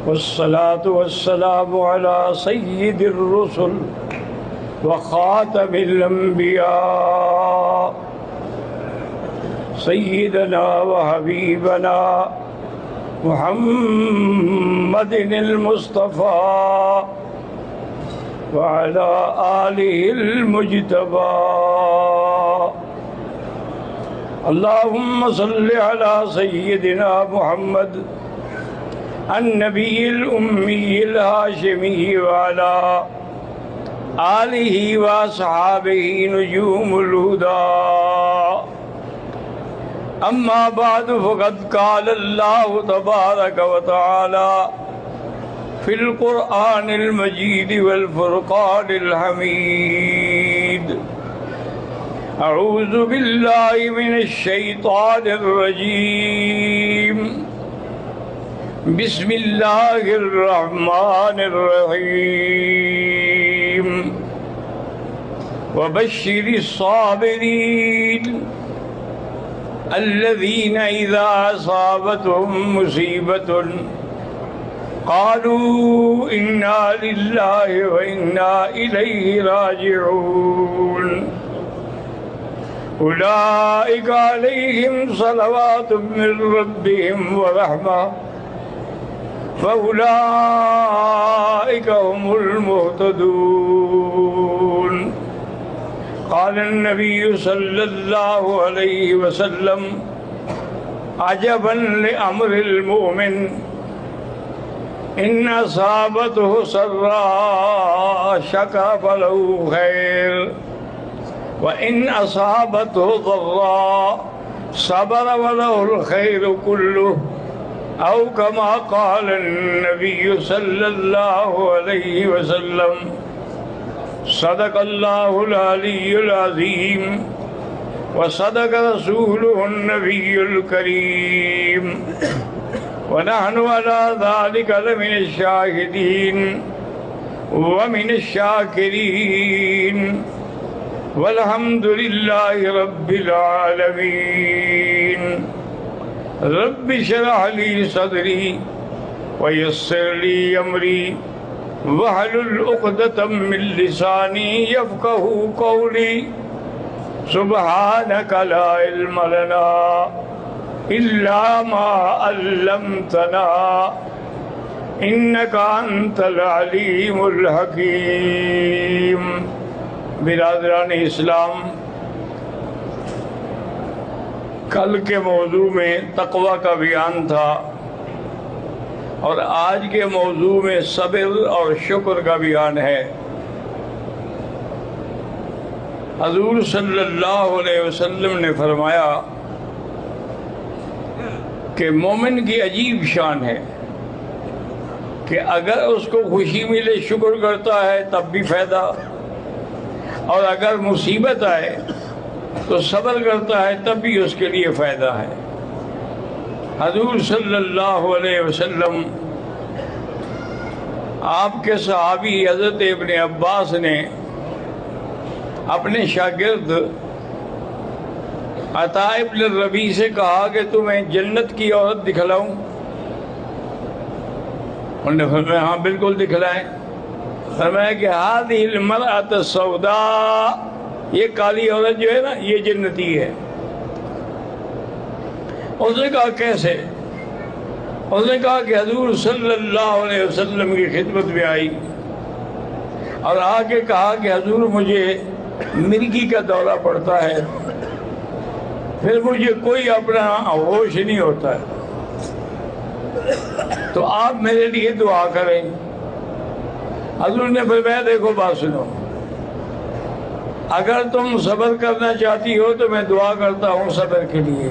والصلاة والسلام على سيد الرسل وخاتم الأنبياء سيدنا وحبيبنا محمد المصطفى وعلى آله المجتبى. اللهم صل على سيدنا محمد النبي الأمي الهاشمي وعلى آله وأصحابه نجوم الهدى. أما بعد فقد قال الله تبارك وتعالى في القرآن المجيد والفرقان الحميد: أعوذ بالله من الشيطان الرجيم. بسم الله الرحمن الرحيم. وبشر الصابرين الذين إذا أصابتهم مصيبة قالوا إنا لله وإنا إليه راجعون أولئك عليهم صلوات من ربهم ورحمة فأولئك هم المهتدون. قال النبي صلى الله عليه وسلم: عجبا لأمر المؤمن إن أصابته سراء شكر فله خير وإن أصابته ضراء صبر وله الخير كله، أو كما قال النبي صلى الله عليه وسلم. صدق الله العلي العظيم وصدق رسوله النبي الكريم، ونحن على ذلك لمن الشاهدين ومن الشاكرين، والحمد لله رب العالمين. رب اشرح لي صدري ويسر لي أمري واحلل عقدة من لساني يفقهوا قولي. سبحانك لا علم لنا إلا ما علمتنا إنك أنت العليم الحكيم. برادران اسلام، کل کے موضوع میں تقوی کا بیان تھا اور آج کے موضوع میں صبر اور شکر کا بیان ہے. حضور صلی اللہ علیہ وسلم نے فرمایا کہ مومن کی عجیب شان ہے کہ اگر اس کو خوشی ملے شکر کرتا ہے تب بھی فائدہ، اور اگر مصیبت آئے تو صبر کرتا ہے تب بھی اس کے لیے فائدہ ہے. حضور صلی اللہ علیہ وسلم، آپ کے صحابی حضرت ابن عباس نے اپنے شاگرد عطاء ابن ربیع سے کہا کہ تمہیں جنت کی عورت دکھلاؤں؟ انہوں نے فرمایا ہاں بالکل دکھلائیں. فرمایا کہ هذه المرأة السوداء، یہ کالی عورت جو ہے نا یہ جنتی ہے. اس نے کہا کیسے؟ اس نے کہا کہ حضور صلی اللہ علیہ وسلم کی خدمت میں آئی اور آ کے کہا کہ حضور مجھے مرگی کا دورہ پڑتا ہے، پھر مجھے کوئی اپنا ہوش نہیں ہوتا ہے، تو آپ میرے لیے دعا کریں. حضور نے فرمایا دیکھو بات سنو، اگر تم صبر کرنا چاہتی ہو تو میں دعا کرتا ہوں صبر کے لیے،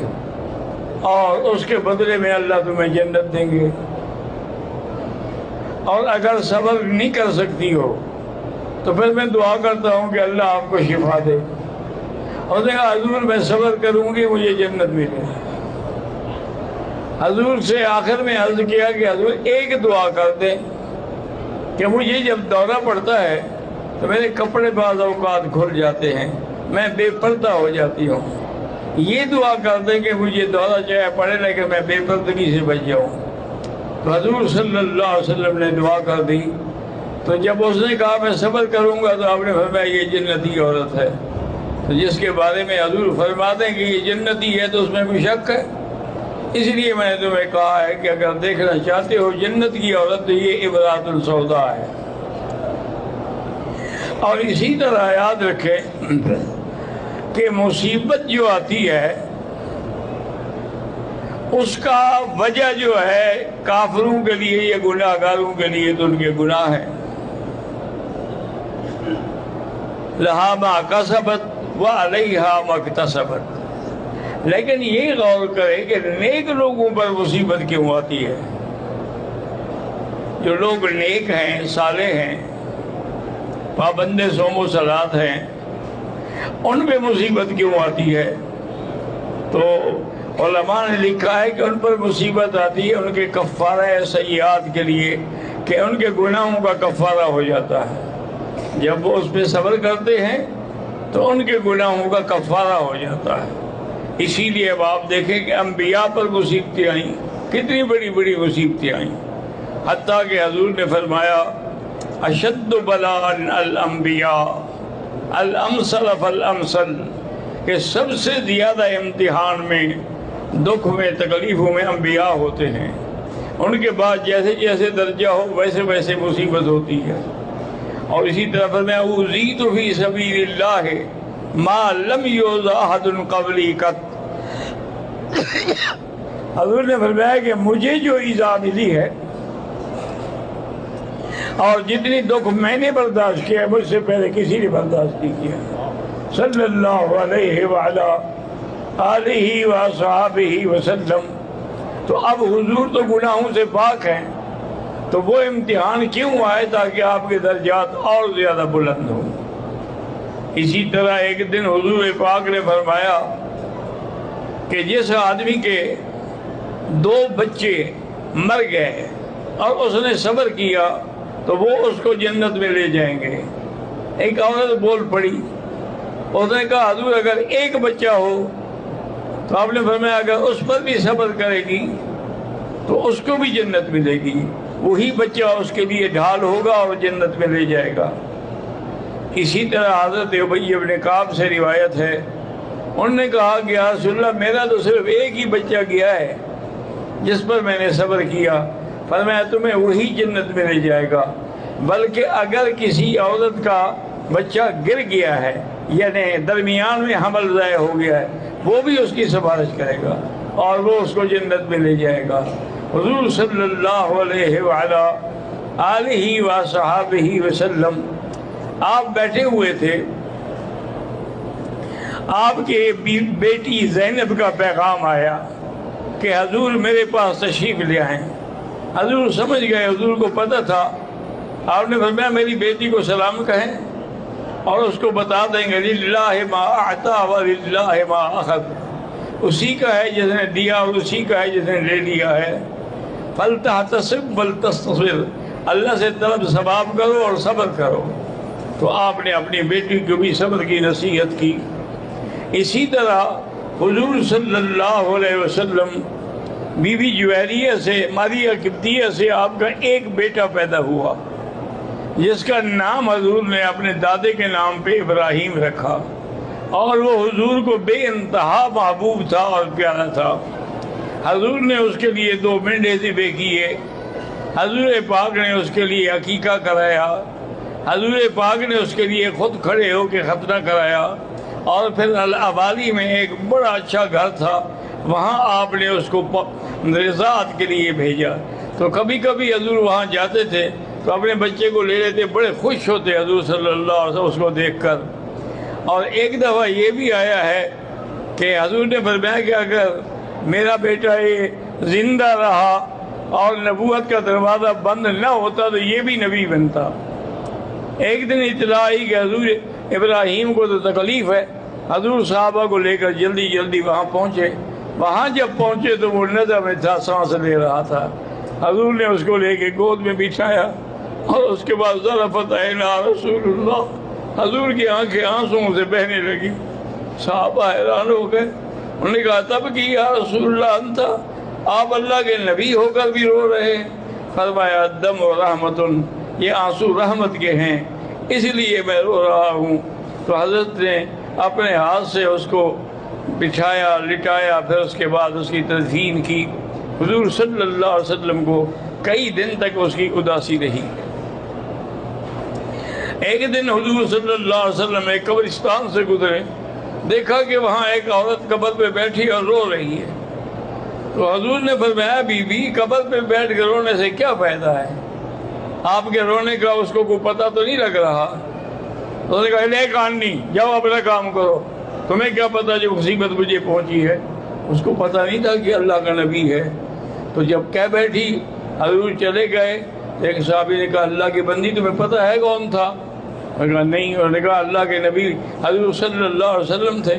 اور اس کے بدلے میں اللہ تمہیں جنت دیں گے. اور اگر صبر نہیں کر سکتی ہو تو پھر میں دعا کرتا ہوں کہ اللہ آپ کو شفا دے. اور دیکھا حضور میں صبر کروں گی مجھے جنت ملے. حضور سے آخر میں عرض کیا کہ حضور ایک دعا کر دیں کہ مجھے جب دورہ پڑتا ہے تو میرے کپڑے بعض اوقات کھل جاتے ہیں، میں بے پردہ ہو جاتی ہوں، یہ دعا کر دیں کہ مجھے دورہ چاہے پڑے لیکن میں بے پردگی سے بچ جاؤں. تو حضور صلی اللہ علیہ وسلم نے دعا کر دی. تو جب اس نے کہا میں صبر کروں گا تو آپ نے فرمایا یہ جنتی عورت ہے. تو جس کے بارے میں حضور فرماتے ہیں کہ یہ جنتی ہے تو اس میں کوئی شک ہے. اس لیے میں نے تمہیں کہا ہے کہ اگر دیکھنا چاہتے ہو جنت کی عورت تو یہ امراۃ السودا ہے. اور اسی طرح یاد رکھیں کہ مصیبت جو آتی ہے اس کا وجہ جو ہے کافروں کے لیے یا گناہ گاروں کے لیے تو ان کے گناہ ہیں. لہا ما کسبت وعلیہا ما اکتسبت. لیکن یہ غور کرے کہ نیک لوگوں پر مصیبت کیوں آتی ہے؟ جو لوگ نیک ہیں، صالح ہیں، پابند صوم و صلات ہیں، ان پہ مصیبت کیوں آتی ہے؟ تو علماء نے لکھا ہے کہ ان پر مصیبت آتی ہے ان کے کفارہ سیئات کے لیے، کہ ان کے گناہوں کا کفارہ ہو جاتا ہے. جب وہ اس پہ صبر کرتے ہیں تو ان کے گناہوں کا کفارہ ہو جاتا ہے. اسی لیے اب آپ دیکھیں کہ انبیاء پر مصیبتیں آئیں، کتنی بڑی بڑی مصیبتیں آئیں، حتیٰ کہ حضور نے فرمایا اشد بلاء الانبیاء الامثل فالامثل، کہ سب سے زیادہ امتحان میں، دکھ میں، تکلیفوں میں انبیاء ہوتے ہیں. ان کے بعد جیسے جیسے درجہ ہو ویسے ویسے مصیبت ہوتی ہے. اور اسی طرح فرمایا اوذیت فی سبیل اللہ ما لم یؤذ احد قبلی قط. حضور نے فرمایا کہ مجھے جو ایذا ملی ہے اور جتنی دکھ میں نے برداشت کیا ہے مجھ سے پہلے کسی نے برداشت نہیں کیا. صلی اللہ علیہ وعلا آلہ وصحابہ وسلم. تو اب حضور تو گناہوں سے پاک ہیں، تو وہ امتحان کیوں آئے؟ تاکہ آپ کے درجات اور زیادہ بلند ہوں. اسی طرح ایک دن حضور پاک نے فرمایا کہ جس آدمی کے 2 بچے مر گئے اور اس نے صبر کیا تو وہ اس کو جنت میں لے جائیں گے. ایک عورت بول پڑی، اس نے کہا حضور اگر ایک بچہ ہو تو آپ نے فرمایا اگر اس پر بھی صبر کرے گی تو اس کو بھی جنت ملے گی. وہی بچہ اس کے لیے ڈھال ہوگا اور جنت میں لے جائے گا. اسی طرح حضرت ابی بن کعب سے روایت ہے، انہوں نے کہا کہ یا رسول اللہ میرا تو صرف ایک ہی بچہ گیا ہے جس پر میں نے صبر کیا. فرمایا تمہیں وہی جنت میں لے جائے گا. بلکہ اگر کسی عورت کا بچہ گر گیا ہے یعنی درمیان میں حمل ضائع ہو گیا ہے وہ بھی اس کی سفارش کرے گا اور وہ اس کو جنت میں لے جائے گا. حضور صلی اللہ علیہ وعلا آلہ وصحابہ وسلم آپ بیٹھے ہوئے تھے، آپ کے بیٹی زینب کا پیغام آیا کہ حضور میرے پاس تشریف لے آئیں. حضور سمجھ گئے، حضور کو پتہ تھا. آپ نے فرمایا میری بیٹی کو سلام کہیں اور اس کو بتا دیں گے للہ ما اعطا وللہ ما اخذ، اسی کا ہے جس نے دیا اور اسی کا ہے جس نے لے لیا ہے. فلتحتسب ولتصبر، اللہ سے طلب ثواب کرو اور صبر کرو. تو آپ نے اپنی بیٹی کو بھی صبر کی نصیحت کی. اسی طرح حضور صلی اللہ علیہ وسلم بی بی جویریہ سے، ماریہ قبطیہ سے آپ کا ایک بیٹا پیدا ہوا جس کا نام حضور نے اپنے دادے کے نام پہ ابراہیم رکھا، اور وہ حضور کو بے انتہا محبوب تھا اور پیارا تھا. حضور نے اس کے لیے 2 مینڈے ذبح کیے. حضور پاک نے اس کے لیے عقیقہ کرایا. حضور پاک نے اس کے لیے خود کھڑے ہو کے ختنہ کرایا. اور پھر الاوالی میں ایک بڑا اچھا گھر تھا، وہاں آپ نے اس کو رضاعت کے لیے بھیجا. تو کبھی کبھی حضور وہاں جاتے تھے تو اپنے بچے کو لے لیتے، بڑے خوش ہوتے حضور صلی اللہ علیہ وسلم اس کو دیکھ کر. اور ایک دفعہ یہ بھی آیا ہے کہ حضور نے فرمایا کہ اگر میرا بیٹا یہ زندہ رہا اور نبوت کا دروازہ بند نہ ہوتا تو یہ بھی نبی بنتا. ایک دن اطلاع آئی کہ حضور ابراہیم کو تو تکلیف ہے. حضور صحابہ کو لے کر جلدی جلدی وہاں پہنچے. وہاں جب پہنچے تو وہ نظر میں تھا، سانس لے رہا تھا. حضور نے اس کو لے کے گود میں بٹھایا اور اس کے بعد ظرفت عینا رسول اللہ، حضور کی آنکھیں آنسوؤں سے بہنے لگی. صحابہ حیران ہو گئے. انہوں نے کہا تب کہ یا رسول اللہ انت، آپ اللہ کے نبی ہو کر بھی رو رہے ہیں؟ فرمایا دم و رحمتن، یہ آنسو رحمت کے ہیں اس لیے میں رو رہا ہوں۔ تو حضرت نے اپنے ہاتھ سے اس کو بچھایا، لٹایا، پھر اس کے بعد اس کی تدفین کی۔ حضور صلی اللہ علیہ وسلم کو کئی دن تک اس کی اداسی رہی۔ ایک دن حضور صلی اللہ علیہ وسلم ایک قبرستان سے گزرے، دیکھا کہ وہاں ایک عورت قبر پہ بیٹھی اور رو رہی ہے۔ تو حضور نے فرمایا بی بی قبر پہ بیٹھ کے رونے سے کیا فائدہ ہے؟ آپ کے رونے کا اس کو کوئی پتہ تو نہیں لگ رہا؟ انہوں نے کہا لے کاننی، جاؤ اپنا کام کرو، تمہیں کیا پتہ جو مصیبت مجھے پہنچی ہے؟ اس کو پتہ نہیں تھا کہ اللہ کا نبی ہے۔ تو جب کہہ بیٹھی حضور چلے گئے، ایک صحابی نے کہا اللہ کی بندی تمہیں پتہ ہے کون تھا؟ انہوں نے کہا نہیں۔ انہوں نے کہا اللہ کے نبی حضور صلی اللہ علیہ وسلم تھے۔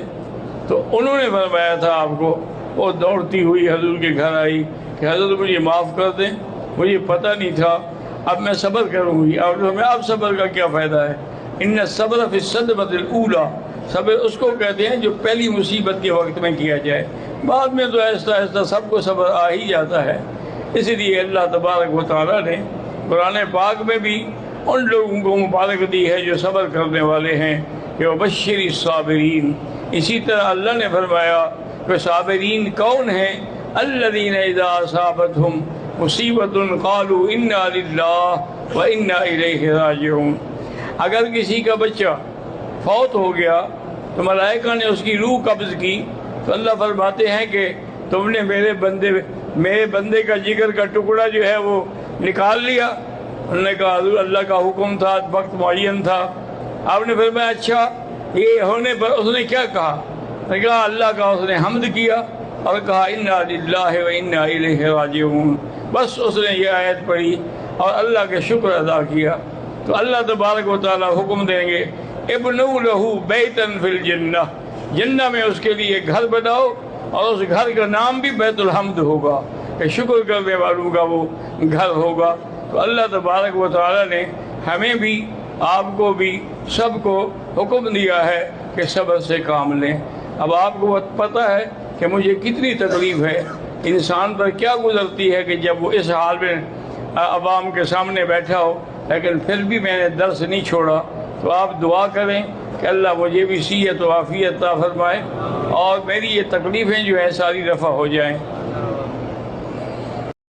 تو انہوں نے فرمایا تھا آپ کو، وہ دوڑتی ہوئی حضور کے گھر آئی کہ حضرت مجھے معاف کر دیں، مجھے پتہ نہیں تھا، اب میں صبر کروں گی۔ اب صبر کا کیا فائدہ ہے؟ ان الصبر فی الصدمۃ الاولی، صبر اس کو کہتے ہیں جو پہلی مصیبت کے وقت میں کیا جائے، بعد میں تو آہستہ آہستہ سب کو صبر آ ہی جاتا ہے۔ اس لیے اللہ تبارک و تعالیٰ نے قرآن پاک میں بھی ان لوگوں کو مبارک دی ہے جو صبر کرنے والے ہیں کہ وبشر الصابرین۔ اسی طرح اللہ نے فرمایا کہ صابرین کون ہیں؟ الذین اذا اصابتہم مصیبت قالوا انا للہ وانا الیہ راجعون۔ اگر کسی کا بچہ فوت ہو گیا تو ملائکہ نے اس کی روح قبض کی تو اللہ فرماتے ہیں کہ تم نے میرے بندے کا جگر کا ٹکڑا جو ہے وہ نکال لیا۔ انہوں نے کہا حضور اللہ کا حکم تھا، وقت معین تھا۔ آپ نے فرمایا اچھا یہ ہونے پر اس نے کیا کہا؟ نے کہا اللہ کا اس نے حمد کیا اور کہا انا للہ وانا الیہ راجعون۔ بس اس نے یہ آیت پڑھی اور اللہ کا شکر ادا کیا۔ تو اللہ تبارک و تعالیٰ حکم دیں گے ابنوا لہ بیتا فی الجنہ، جنہ میں اس کے لیے گھر بناؤ اور اس گھر کا نام بھی بیت الحمد ہوگا، کہ شکر کرنے والوں کا وہ گھر ہوگا۔ تو اللہ تبارک و تعالیٰ نے ہمیں بھی، آپ کو بھی، سب کو حکم دیا ہے کہ صبر سے کام لیں۔ اب آپ کو پتہ ہے کہ مجھے کتنی تکلیف ہے، انسان پر کیا گزرتی ہے کہ جب وہ اس حال میں عوام کے سامنے بیٹھا ہو، لیکن پھر بھی میں نے درس نہیں چھوڑا۔ تو آپ دعا کریں کہ اللہ مجھے بھی صحت و عافیت عطا فرمائے اور میری یہ تکلیفیں جو ہیں ساری رفع ہو جائیں۔